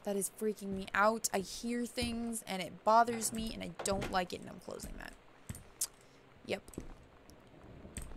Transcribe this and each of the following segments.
That is freaking me out. I hear things and it bothers me and I don't like it, and I'm closing that. Yep.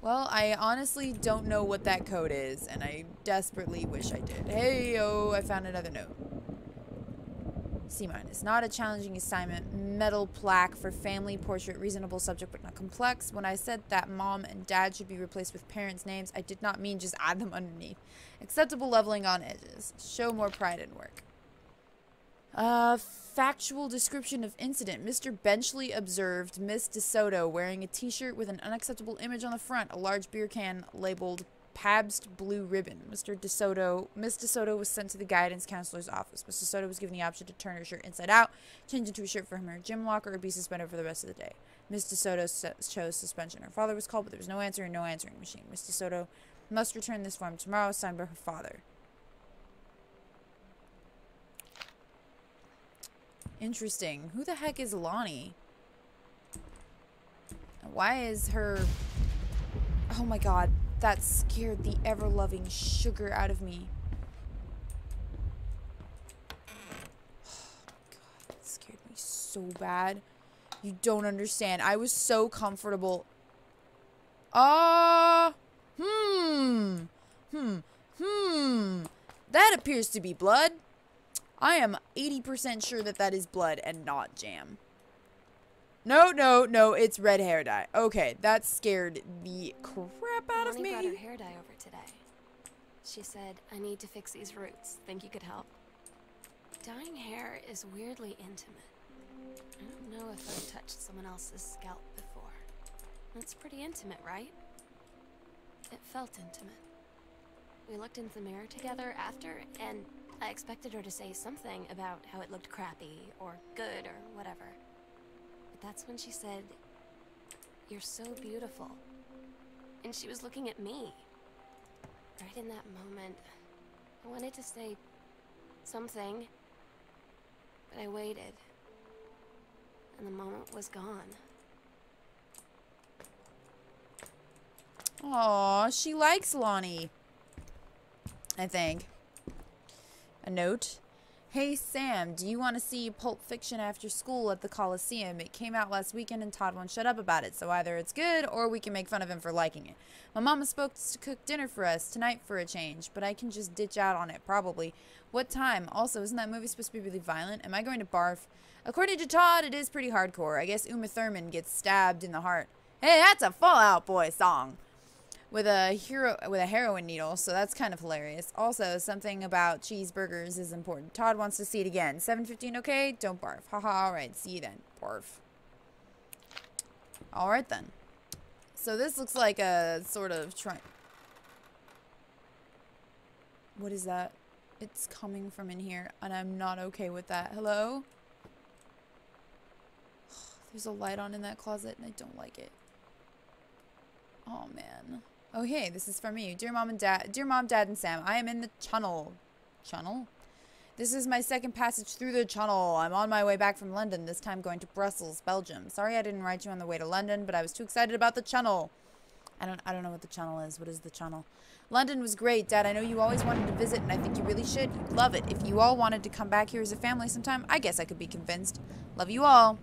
Well, I honestly don't know what that code is, and I desperately wish I did. Hey, oh, I found another note. C-. Not a challenging assignment. Metal plaque for family portrait. Reasonable subject, but not complex. When I said that mom and dad should be replaced with parents' names, I did not mean just add them underneath. Acceptable leveling on edges. Show more pride in work. Factual description of incident. Mr. Benchley observed Miss DeSoto wearing a t-shirt with an unacceptable image on the front, a large beer can labeled Pabst Blue Ribbon. Miss DeSoto was sent to the guidance counselor's office. Miss DeSoto was given the option to turn her shirt inside out, change into a shirt from her gym locker, or be suspended for the rest of the day. Miss DeSoto chose suspension. Her father was called, but there was no answer and no answering machine. Miss DeSoto must return this form tomorrow, signed by her father. Interesting. Who the heck is Lonnie? Why is her... Oh my god. That scared the ever-loving sugar out of me. Oh my god. That scared me so bad. You don't understand. I was so comfortable. That appears to be blood. I am 80% sure that that is blood and not jam. No, no, no, it's red hair dye. Okay, that scared the crap out of me. Brought her hair dye over today. She said, I need to fix these roots. Think you could help? Dyeing hair is weirdly intimate. I don't know if I've touched someone else's scalp before. That's pretty intimate, right? It felt intimate. We looked into the mirror together after, and I expected her to say something about how it looked crappy or good or whatever. But that's when she said, "You're so beautiful." And she was looking at me. Right in that moment, I wanted to say something, but I waited. And the moment was gone. Aw, she likes Lonnie. I think. A note. Hey Sam, do you want to see Pulp Fiction after school at the Coliseum? It came out last weekend and Todd won't shut up about it, so either it's good or we can make fun of him for liking it. My mama spoke to cook dinner for us tonight for a change, but I can just ditch out on it, probably. What time? Also, isn't that movie supposed to be really violent? Am I going to barf? According to Todd, it is pretty hardcore. I guess Uma Thurman gets stabbed in the heart. Hey, that's a Fall Out Boy song. With a heroin needle, so that's kind of hilarious. Also, something about cheeseburgers is important. Todd wants to see it again. 7:15, okay? Don't barf. Haha, alright, see you then. Barf. Alright then. So this looks like a sort of What is that? It's coming from in here, and I'm not okay with that. Hello? There's a light on in that closet, and I don't like it. Oh, man. Oh, hey, this is from you. Dear Mom, Dad, and Sam, I am in the tunnel. Tunnel? This is my second passage through the tunnel. I'm on my way back from London, this time going to Brussels, Belgium. Sorry I didn't write you on the way to London, but I was too excited about the tunnel. I don't know what the tunnel is. What is the tunnel? London was great, Dad. I know you always wanted to visit, and I think you really should. You'd love it. If you all wanted to come back here as a family sometime, I guess I could be convinced. Love you all.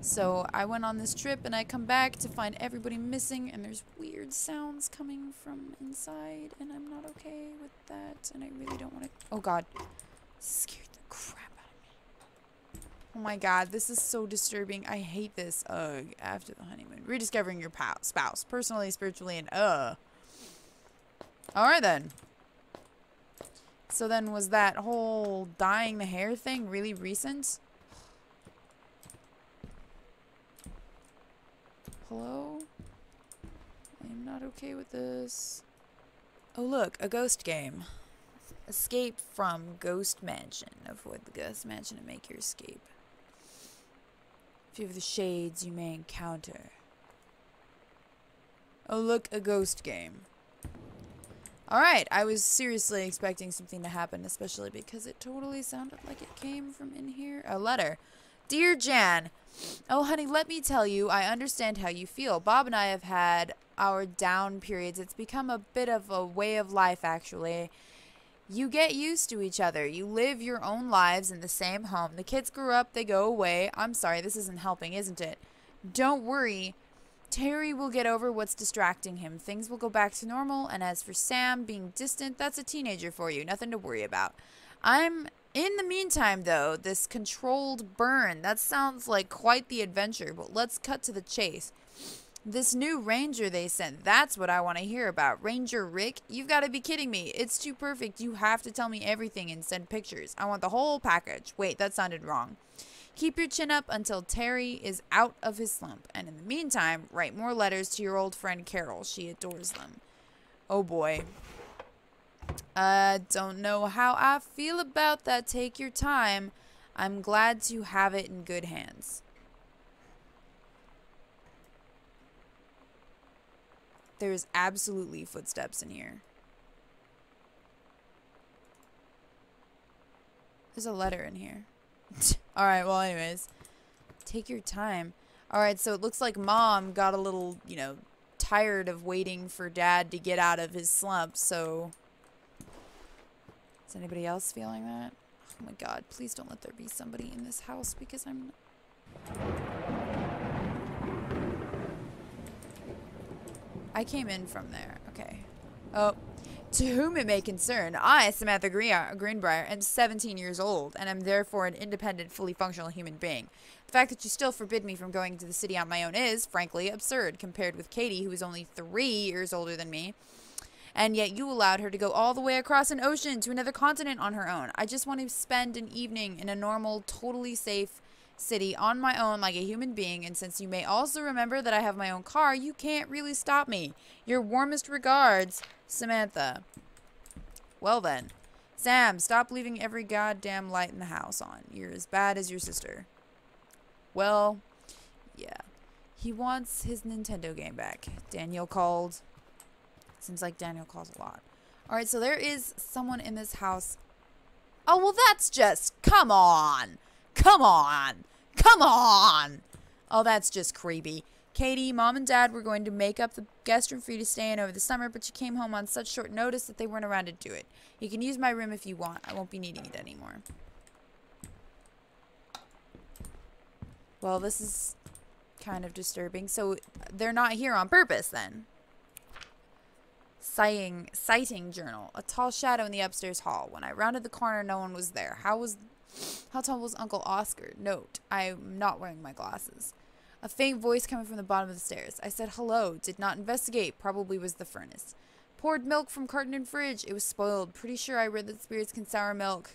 So I went on this trip and I come back to find everybody missing and there's weird sounds coming from inside and I'm not okay with that and I really don't want to. Oh god. Scared the crap out of me. Oh my god, this is so disturbing. I hate this. Ugh. After the honeymoon. Rediscovering your spouse. Personally, spiritually, and Alright then. So then was that whole dyeing the hair thing really recent? Hello? I am not okay with this. Oh look, a ghost game. Escape from Ghost Mansion. Avoid the Ghost Mansion and make your escape. Few of the shades you may encounter. Oh look, a ghost game. Alright, I was seriously expecting something to happen, especially because it totally sounded like it came from in here. A letter. Dear Jan, oh honey, let me tell you, I understand how you feel. Bob and I have had our down periods. It's become a bit of a way of life, actually. You get used to each other. You live your own lives in the same home. The kids grew up, they go away. I'm sorry, this isn't helping, isn't it? Don't worry. Terry will get over what's distracting him. Things will go back to normal, and as for Sam being distant, that's a teenager for you. Nothing to worry about. In the meantime, though, this controlled burn, that sounds like quite the adventure, but let's cut to the chase. This new ranger they sent, that's what I want to hear about. Ranger Rick? You've got to be kidding me. It's too perfect. You have to tell me everything and send pictures. I want the whole package. Wait, that sounded wrong. Keep your chin up until Terry is out of his slump. And in the meantime, write more letters to your old friend Carol. She adores them. Oh boy. I don't know how I feel about that. Take your time. I'm glad to have it in good hands. There's absolutely footsteps in here. There's a letter in here. Alright, well anyways. Take your time. Alright, so it looks like Mom got a little, you know, tired of waiting for Dad to get out of his slump, so... Is anybody else feeling that? Oh my god, please don't let there be somebody in this house because I'm... I came in from there. Okay. Oh. To whom it may concern, I, Samantha Greenbrier, am 17 years old, and am therefore an independent, fully functional human being. The fact that you still forbid me from going to the city on my own is, frankly, absurd, compared with Katie, who is only 3 years older than me. And yet you allowed her to go all the way across an ocean to another continent on her own. I just want to spend an evening in a normal, totally safe city on my own like a human being, and since you may also remember that I have my own car, you can't really stop me. Your warmest regards, Samantha. Well then. Sam, stop leaving every goddamn light in the house on. You're as bad as your sister. Well, yeah. He wants his Nintendo game back. Daniel called. Seems like Daniel calls a lot. Alright, so there is someone in this house. Oh, well that's just... Come on! Come on! Come on! Oh, that's just creepy. Katie, Mom and Dad were going to make up the guest room for you to stay in over the summer, but you came home on such short notice that they weren't around to do it. You can use my room if you want. I won't be needing it anymore. Well, this is kind of disturbing. So, they're not here on purpose, then. Sighting journal. A tall shadow in the upstairs hall. When I rounded the corner, no one was there. How tall was Uncle Oscar? Note, I'm not wearing my glasses. A faint voice coming from the bottom of the stairs. I said hello. Did not investigate. Probably was the furnace. Poured milk from carton and fridge. It was spoiled. Pretty sure I read that spirits can sour milk.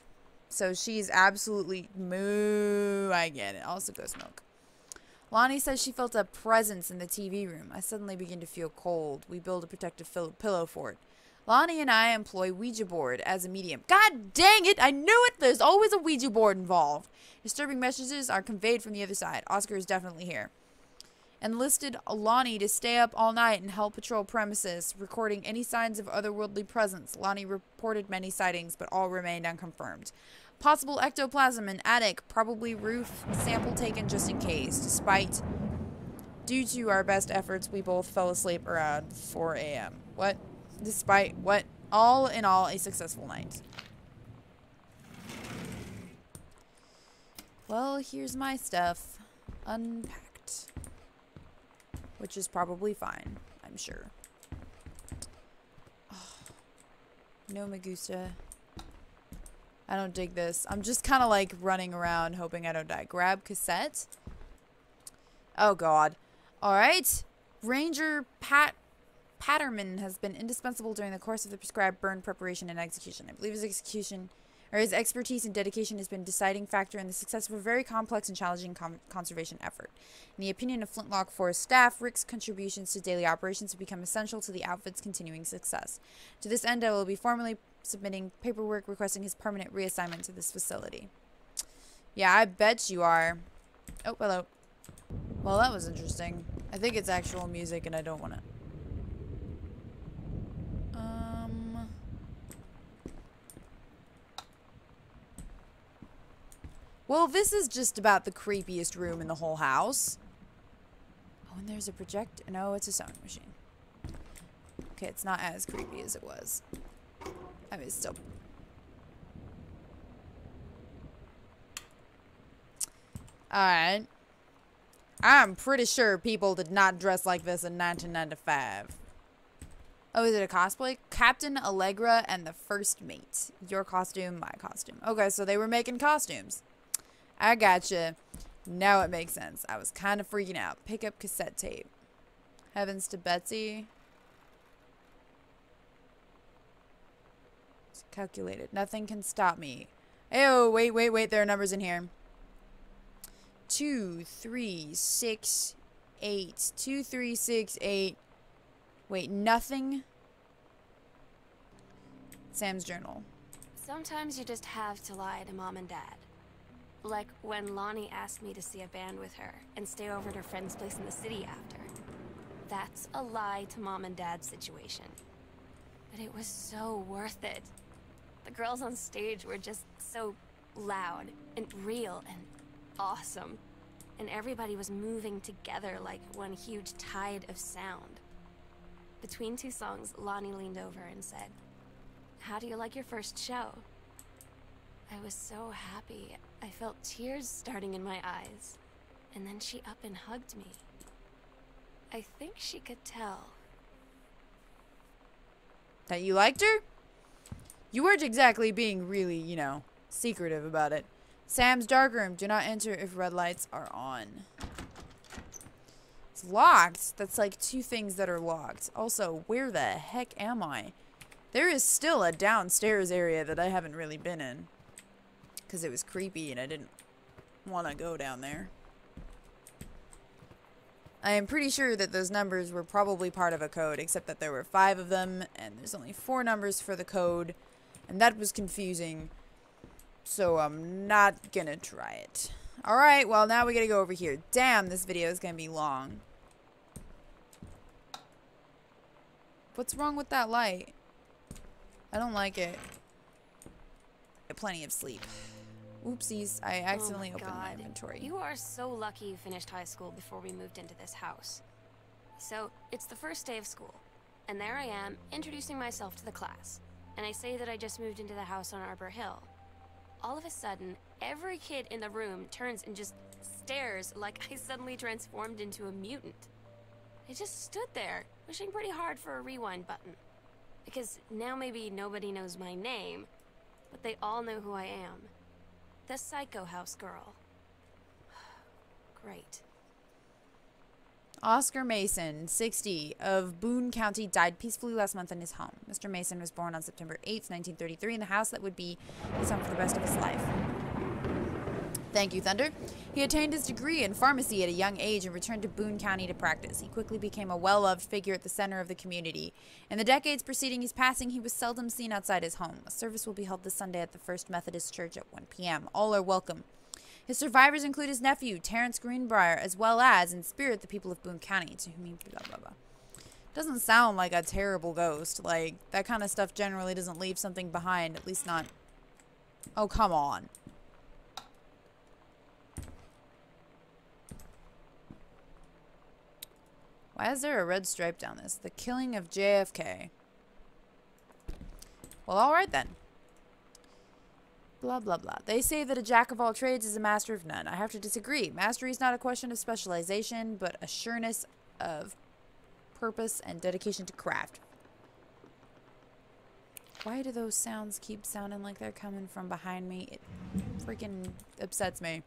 So she's absolutely moo. I get it. Also goes milk. Lonnie says she felt a presence in the TV room. I suddenly begin to feel cold. We build a protective pillow for it. Lonnie and I employ Ouija board as a medium. God dang it! I knew it! There's always a Ouija board involved. Disturbing messages are conveyed from the other side. Oscar is definitely here. Enlisted Lonnie to stay up all night and help patrol premises, recording any signs of otherworldly presence. Lonnie reported many sightings, but all remained unconfirmed. Possible ectoplasm in attic, probably roof, sample taken just in case. Due to our best efforts, we both fell asleep around 4 a.m. What? Despite what? All in all, a successful night. Well, here's my stuff. Unpacked. Which is probably fine, I'm sure. Oh, no me gusta. I don't dig this. I'm just kind of like running around hoping I don't die. Grab cassette. Oh god. Alright. Ranger Patterman has been indispensable during the course of the prescribed burn preparation and execution. I believe his expertise and dedication has been a deciding factor in the success of a very complex and challenging conservation effort. In the opinion of Flintlock Forest staff, Rick's contributions to daily operations have become essential to the outfit's continuing success. To this end, I will be formally submitting paperwork requesting his permanent reassignment to this facility. Yeah, I bet you are. Oh, hello. Well, that was interesting. I think it's actual music and I don't want to... Well, this is just about the creepiest room in the whole house. Oh, and there's a projector. No, it's a sewing machine. Okay, it's not as creepy as it was. I mean, it's still Alright. I'm pretty sure people did not dress like this in 1995. Oh, is it a cosplay? Captain Allegra and the First Mate. Your costume, my costume. Okay, so they were making costumes. I gotcha. Now it makes sense. I was kind of freaking out. Pick up cassette tape. Heavens to Betsy. It's calculated. Nothing can stop me. Oh, wait. There are numbers in here. 2, 3, 6, 8. 2, 3, 6, 8. Wait, nothing? Sam's journal. Sometimes you just have to lie to Mom and Dad. Like when Lonnie asked me to see a band with her and stay over at her friend's place in the city after. That's a lie to Mom and Dad's situation. But it was so worth it. The girls on stage were just so loud and real and awesome. And everybody was moving together like one huge tide of sound. Between two songs, Lonnie leaned over and said, "How do you like your first show?" I was so happy. I felt tears starting in my eyes. And then she up and hugged me. I think she could tell. That you liked her? You weren't exactly being really, you know, secretive about it. Sam's darkroom. Do not enter if red lights are on. It's locked. That's like 2 things that are locked. Also, where the heck am I? There is still a downstairs area that I haven't really been in. Because it was creepy and I didn't want to go down there. I am pretty sure that those numbers were probably part of a code, except that there were 5 of them, and there's only 4 numbers for the code, and that was confusing, so I'm not gonna try it. Alright, well, now we gotta go over here. Damn, this video is gonna be long. What's wrong with that light? I don't like it. Get plenty of sleep. Oopsies, I accidentally opened my inventory. You are so lucky you finished high school before we moved into this house. So, it's the first day of school, and there I am, introducing myself to the class. And I say that I just moved into the house on Arbor Hill. All of a sudden, every kid in the room turns and just stares like I suddenly transformed into a mutant. I just stood there, wishing pretty hard for a rewind button. Because now maybe nobody knows my name, but they all know who I am. The Psycho House girl. Great. Oscar Mason, 60, of Boone County, died peacefully last month in his home. Mr. Mason was born on September 8th, 1933, in the house that would be his home for the rest of his life. Thank you, Thunder. He attained his degree in pharmacy at a young age and returned to Boone County to practice. He quickly became a well-loved figure at the center of the community. In the decades preceding his passing, he was seldom seen outside his home. A service will be held this Sunday at the First Methodist Church at 1 p.m. All are welcome. His survivors include his nephew, Terrence Greenbrier, as well as, in spirit, the people of Boone County, to whom he blah, blah, blah. Doesn't sound like a terrible ghost. Like, that kind of stuff generally doesn't leave something behind, at least not... Oh, come on. Why is there a red stripe down this? The killing of JFK. Well, alright then. Blah, blah, blah. They say that a jack of all trades is a master of none. I have to disagree. Mastery is not a question of specialization, but a sureness of purpose and dedication to craft. Why do those sounds keep sounding like they're coming from behind me? It freaking upsets me.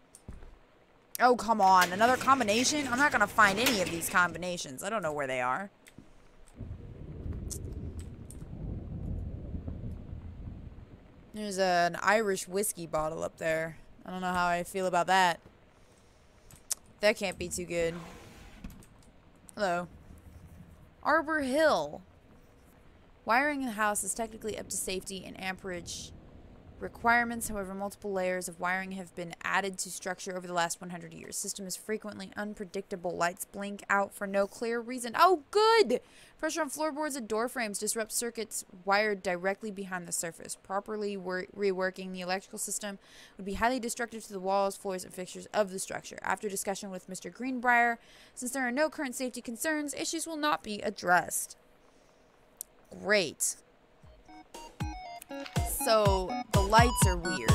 Oh, come on. Another combination? I'm not going to find any of these combinations. I don't know where they are. There's an Irish whiskey bottle up there. I don't know how I feel about that. That can't be too good. Hello. Arbor Hill. Wiring in the house is technically up to safety and amperage requirements. However, multiple layers of wiring have been added to structure over the last 100 years. System is frequently unpredictable. Lights blink out for no clear reason. Oh, good! Pressure on floorboards and door frames disrupt circuits wired directly behind the surface. Properly reworking the electrical system would be highly destructive to the walls, floors, and fixtures of the structure. After discussion with Mr. Greenbrier, since there are no current safety concerns, issues will not be addressed. Great. So, the lights are weird.